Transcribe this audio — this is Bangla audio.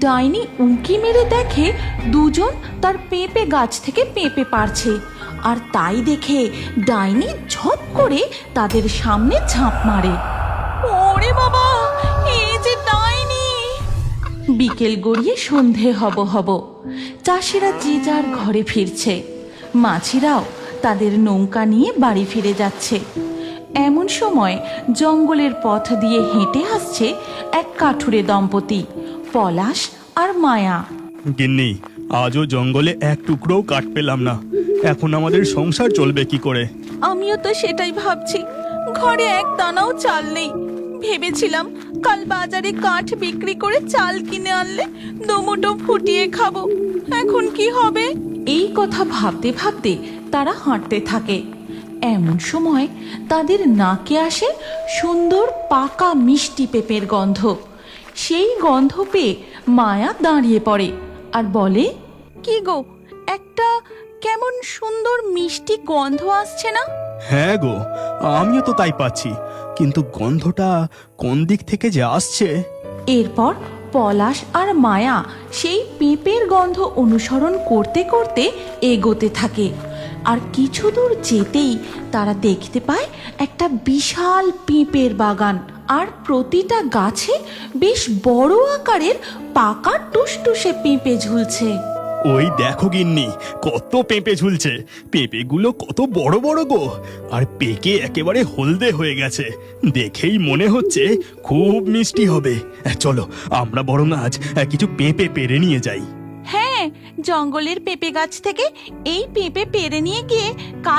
ডাইনি উঁকি মেরে দেখে দুজন তার পেঁপে গাছ থেকে পেঁপে পারছে, আর তাই দেখে ডাইনি ঝপ করে তাদের সামনে ঝাঁপ মারে। ওরে বাবা, এই যে ডাইনি! বিকেল গড়িয়ে সন্ধে হব হব, চাষিরা যে যার ঘরে ফিরছে, মাছিরাও তাদের নৌকা নিয়ে বাড়ি ফিরে যাচ্ছে। এমন সময় জঙ্গলের পথ দিয়ে হেঁটে আসছে এক কাঠুরে দম্পতি, পলাশ আর মায়া। গিন্নি, আজও জঙ্গলে এক টুকরোও কাঠ পেলাম না। এখন আমাদের সংসার চলবে কি করে? আমিও তো সেটাই ভাবছি, ঘরে এক দানাও চাল নেই। ভেবেছিলাম কাল বাজারে কাঠ বিক্রি করে চাল কিনে আনলে দুমুঠো ফুটিয়ে খাবো, এখন কি হবে? এই কথা ভাবতে ভাবতে তারা হাঁটতে থাকে। এমন সময় তাদের নাকে আসে সুন্দর পাকা মিষ্টি পেঁপের গন্ধ। সেই গন্ধ পেয়ে মায়া দাঁড়িয়ে পড়ে আর বলে, কি গো, একটা কেমন সুন্দর মিষ্টি গন্ধ আসছে না? হ্যাঁ গো, আমিও তো তাই পাচ্ছি, কিন্তু গন্ধটা কোন দিক থেকে যে আসছে। এরপর পলাশ আর মায়া সেই পেঁপের গন্ধ অনুসরণ করতে করতে এগোতে থাকে, আর কিছু দূর যেতেই তারা দেখতে পায় একটা বিশাল পেঁপের বাগান, আর প্রতিটা গাছে বেশ বড় আকারের পাকা টুসটুসে পেঁপে ঝুলছে। ওই দেখো গিন্নি, কত পেঁপে ঝুলছে। পেঁপেগুলো কত বড় বড় গো, আর পেকে একেবারে হলদে হয়ে গেছে। দেখেই মনে হচ্ছে খুব মিষ্টি হবে। চলো আমরা বরং আজ কিছু পেঁপে পেড়ে নিয়ে যাই। হ্যাঁ, জঙ্গলের পেঁপে গাছ থেকে এই পেঁপে পেড়ে নিয়ে গিয়ে কাল